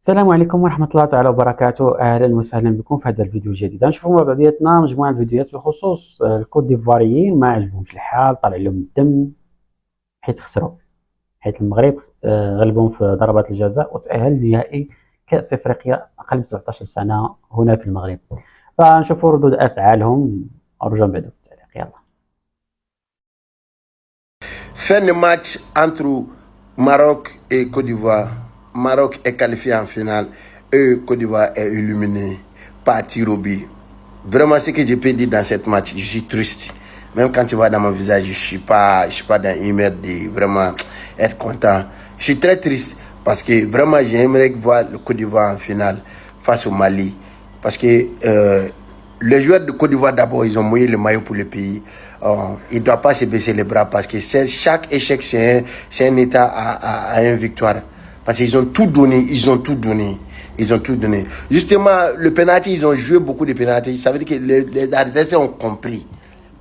السلام عليكم ورحمة الله تعالى وبركاته. أهلا وسهلا بكم في هذا الفيديو الجديد. غنشوفوا مع بعضياتنا مجموعة من الفيديوهات بخصوص الكوت ديفواريين ما عجبهمش الحال، طلع لهم الدم حيت خسروا، حيت المغرب غلبهم في ضربات الجزاء وتأهل لنهائي كأس إفريقيا أقل من 17 سنة هنا في المغرب. فنشوفوا ردود أفعالهم ونرجعوا بعد التعليق. يلا. Fin de match entre Maroc et Côte d'Ivoire. Maroc est qualifié en finale et Côte d'Ivoire est éliminé par tir au but. Vraiment, ce que je peux dire dans cette match, je suis triste. Même quand tu vois dans mon visage, je suis pas dans une humeur de vraiment être content. Je suis très triste parce que vraiment, j'aimerais voir le Côte d'Ivoire en finale face au Mali. Parce que les joueurs de Côte d'Ivoire, d'abord, ils ont mouillé le maillot pour le pays. Ils ne doivent pas se baisser les bras parce que chaque échec, c'est un état à une victoire. Parce qu'ils ont tout donné, ils ont tout donné. Justement, le penalty, ils ont joué beaucoup de penalty. Ça veut dire que les adversaires ont compris.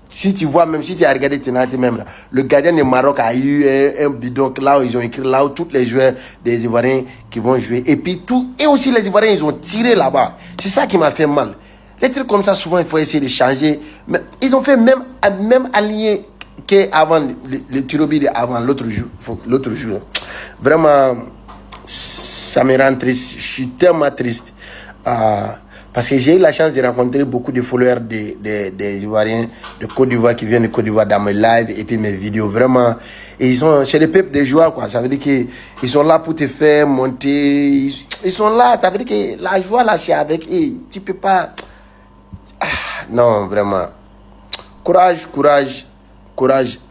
Si tu vois, même si tu as regardé le penalty même là, le gardien du Maroc a eu un bidon là où ils ont écrit là où tous les joueurs des Ivoiriens qui vont jouer. Et puis et aussi les Ivoiriens, ils ont tiré là-bas. C'est ça qui m'a fait mal. Les trucs comme ça, souvent, il faut essayer de changer. Mais ils ont fait même aligné qu'avant le tir avant l'autre jour. Vraiment, ça me rend triste. Je suis tellement triste. Parce que j'ai eu la chance de rencontrer beaucoup de followers des Ivoiriens de Côte d'Ivoire qui viennent de Côte d'Ivoire dans mes lives et puis mes vidéos. Vraiment, et c'est le peuple des joueurs, quoi. Ça veut dire qu'ils sont là pour te faire monter. Ils sont là, ça veut dire que la joie, là, c'est avec eux. Tu peux pas... Non, vraiment. Courage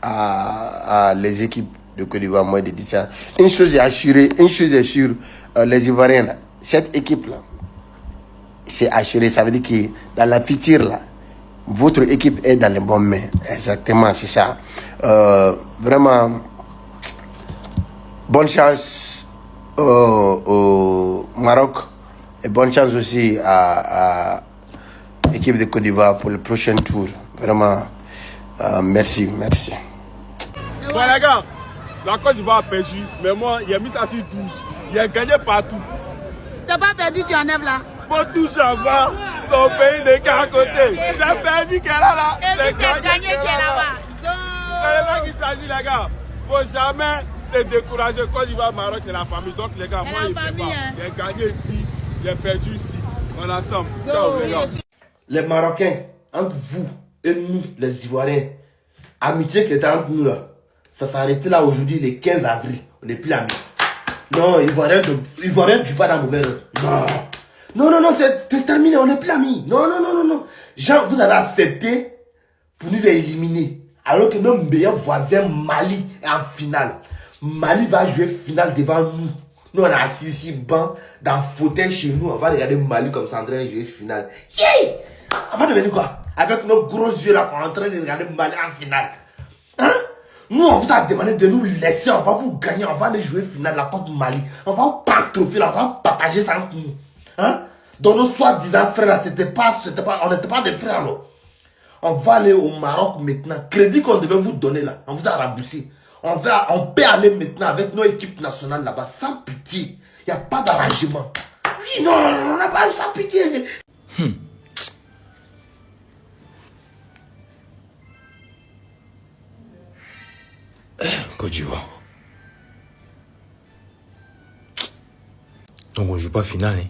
à les équipes de Côte d'Ivoire, moi, de dire ça. Une chose est sûre, les Ivoiriens, là, cette équipe-là, c'est assuré. Ça veut dire que dans la future, là, votre équipe est dans les bonnes mains. Exactement, c'est ça. Vraiment, bonne chance au Maroc et bonne chance aussi à l'équipe de Côte d'Ivoire pour le prochain tour. Vraiment, merci. Bon les gars, la Côte d'Ivoire a perdu, mais moi, il a mis ça sur 12. Il a gagné partout. T'as pas perdu, tu enlèves là. Faut tout savoir, son pays de quel côté. J'ai perdu qu'elle a là. Et puis c'est gagné qui est là-bas. C'est de ça qu'il s'agit les gars. Faut jamais se décourager. Côte d'Ivoire, Maroc, c'est la famille. Donc les gars, moi, il ne fait pas. J'ai gagné ici, j'ai perdu ici. On est ensemble. Ciao les gars. Les Marocains, entre vous et nous, les Ivoiriens, amitié qui était entre nous là, ça s'est arrêté là aujourd'hui, le 15 avril. On n'est plus amis. Non, Ivoiriens, tu pas dans la mauvaise. Non, c'est terminé, on n'est plus amis. Non. Jean, vous avez accepté pour nous éliminer. Alors que notre meilleur voisin Mali est en finale. Mali va jouer finale devant nous. Nous, on est assis ici, banc, dans le fauteuil chez nous. On va regarder Mali comme ça en train de jouer finale. Hey! On va devenir quoi? Avec nos gros yeux là, en train de regarder Mali en finale. Hein? Nous, on vous a demandé de nous laisser. On va vous gagner. On va aller jouer finale là contre Mali. On va vous prendre trophée là. On va partager ça entre nous. Hein? Donc, nos soi-disant frères là, on n'était pas des frères là. On va aller au Maroc maintenant. Crédit qu'on devait vous donner là, on vous a remboursé. On peut aller maintenant avec nos équipes nationales là-bas sans pitié. Il n'y a pas d'arrangement. Oui, non, on n'a pas sans pitié. Côte d'Ivoire. Donc on joue pas finale.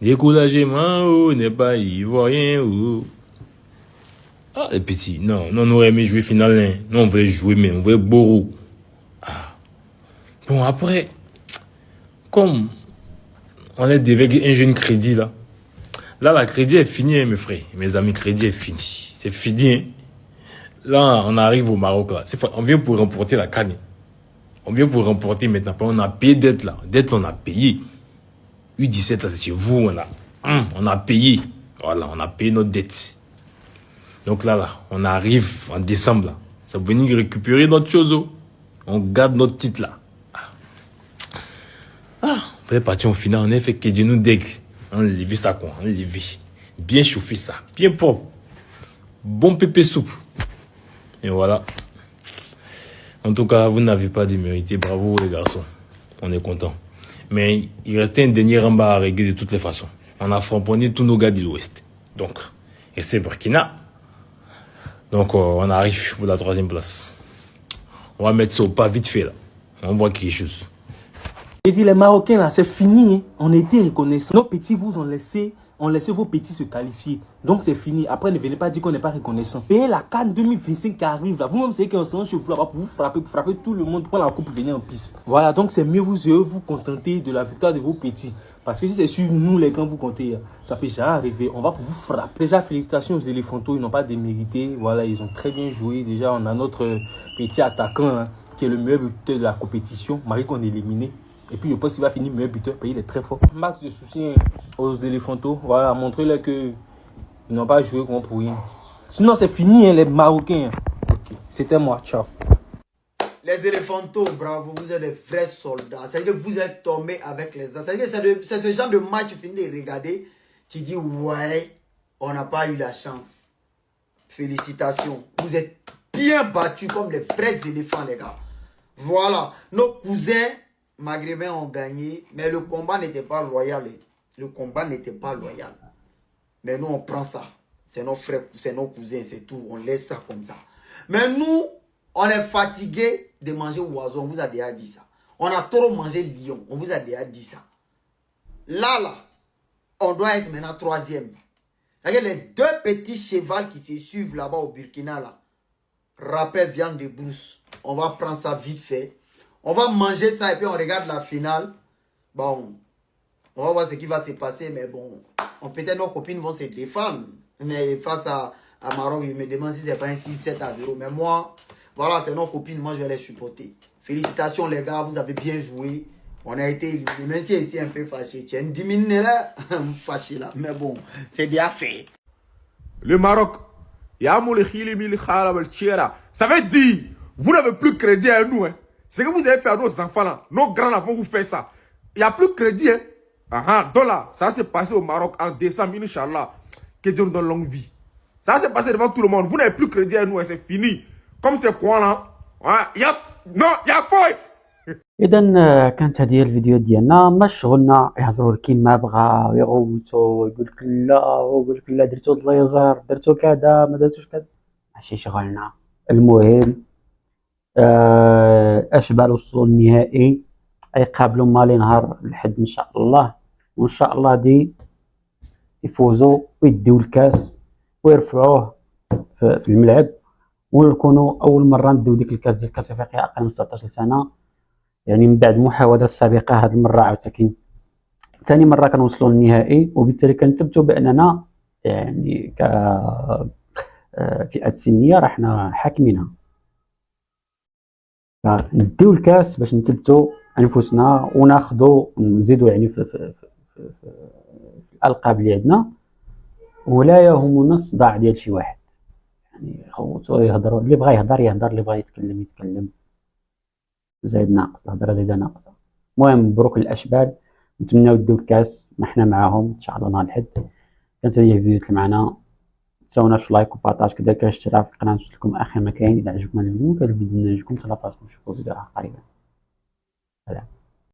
Découragement, n'est pas ivoirien. Les petits, non, on aurait aimé jouer finale. Non, on voulait jouer, mais on voulait Boro. Bon, après, comme on est avec un jeune crédit là. Là, la crédit est finie, mes frères. Mes amis, crédit est fini. C'est fini. Là, on arrive au Maroc là. On vient pour remporter la CAN. On vient pour remporter maintenant. On a payé dette là. Dette, on a payé. U17 là, c'est chez vous. On a payé. Voilà, on a payé notre dette. Donc là, on arrive en décembre là. Ça va venir récupérer notre chose. On garde notre titre là. On va partir au final. On a fait que Dieu nous dègue. On lève ça quoi. On lève. Bien chauffé ça. Bien propre. Bon pépé soupe. Et voilà. En tout cas, vous n'avez pas démérité. Bravo les garçons. On est contents. Mais il restait un dernier Ramba à régler de toutes les façons. On a framponné tous nos gars de l'Ouest. Donc, et c'est Burkina. Donc, on arrive pour la 3e place. On va mettre ça au pas vite fait là. On voit quelque chose. J'ai dit les Marocains là, c'est fini. Hein. On était reconnaissants. Nos petits vous ont laissé vos petits se qualifier. Donc c'est fini. Après, ne venez pas dire qu'on n'est pas reconnaissant. Et la CAN 2025 qui arrive là. Vous-même savez qu'on se rend chez vous là-bas pour vous frapper tout le monde pour la coupe pour venir en piste. Voilà, donc c'est mieux vous contenter de la victoire de vos petits. Parce que si c'est sur nous les grands vous comptez, ça peut jamais arriver. On va pour vous frapper. Déjà, félicitations aux éléphantaux, ils n'ont pas démérité. Voilà, ils ont très bien joué. Déjà, on a notre petit attaquant là, qui est le meilleur buteur de la compétition. Marie qu'on est éliminé. Et puis je pense qu'il va finir meilleur buteur, il est très fort. Max de soutien aux éléphantaux, voilà, montrez-leur qu'ils n'ont pas joué contre pour rien. Sinon c'est fini, hein, les Marocains. Ok, c'était moi, ciao. Les éléphantaux, bravo, vous êtes des vrais soldats. C'est-à-dire que vous êtes tombés avec les as. C'est-à-dire que c'est ce genre de match, tu finis de regarder, tu dis, ouais, on n'a pas eu la chance. Félicitations, vous êtes bien battus comme les vrais éléphants, les gars. Voilà, nos cousins maghrébins ont gagné, mais le combat n'était pas loyal. Le combat n'était pas loyal. Mais nous, on prend ça. C'est nos frères, c'est nos cousins, c'est tout. On laisse ça comme ça. Mais nous, on est fatigué de manger oiseau. On vous a déjà dit ça. On a trop mangé lion. On vous a déjà dit ça. Là, on doit être maintenant 3e. Regardez les 2 petits chevals qui se suivent là-bas au Burkina, là. Rappel viande de brousse. On va prendre ça vite fait. On va manger ça et puis on regarde la finale. Bon, on va voir ce qui va se passer. Mais bon, peut-être nos copines vont se défendre. Mais face à Maroc, je me demande si c'est pas un 6-7-0. Mais moi, voilà, c'est nos copines. Moi, je vais les supporter. Félicitations les gars, vous avez bien joué. On a été éliminés. Même si ici un peu fâché. Tu as une 10 minutes là, fâché là. Mais bon, c'est déjà fait. Le Maroc, ça veut dire, vous n'avez plus crédit à nous. Hein. Ce que vous avez fait à nos enfants là, nos grands là vont vous faire ça. Il n'y a plus de crédit. Hein. Donc là, ça s'est passé au Maroc en décembre, Inch'Allah. Que Dieu nous donne longue vie. Ça s'est passé devant tout le monde. Vous n'avez plus de crédit à nous, hein, c'est fini. Comme c'est quoi là? Il y a fouille. اذا كانت هذه الفيديو ديالنا، ما شغلنا يهضروا لك كيما بغا ويغوتوا ويقول لك لا ويقول لك لا درتو الليزر درتو كذا ما درتوش كذا، ماشي شغلنا. المهم اشبال وصلوا النهائي، يقابلوا مالي نهار الحد ان شاء الله، وان شاء الله دي يفوزوا ويديو الكاس ويرفعوه في الملعب، ونكونوا اول مره نديو ديك الكاس ديال كاس افريقيا اقل من 19 سنه، يعني من بعد محاولات سابقه. هذه المره عاوتاني ثاني مره كنوصلوا للنهائي، وبالتالي كنثبتوا باننا يعني كفئات سنيه راه حنا حاكمينها. فنديو الكاس باش نثبتوا انفسنا وناخذوا نزيدوا يعني في الالقاب اللي عندنا، ولا يهمنا الصداع ديال شي واحد. يعني خوتو يهضروا، اللي بغى يهضر يهضر، اللي بغى يتكلم يتكلم، زايد ناقص الهضره زايده ناقصه. المهم مبروك للاشبال، نتمناو ديو الكاس، ما حنا معاهم ان شاء الله نهار الحد. كانت هذه الفيديو اللي معنا، متنساوناش لايك وبارطاج كذلك اشتراك في القناه، نوصل لكم اخر ما كاين. اذا عجبكم هذا الفيديو كان الفيديو نجيكم تهلا في راسكم، نشوفكم فيديو قريبا. سلام.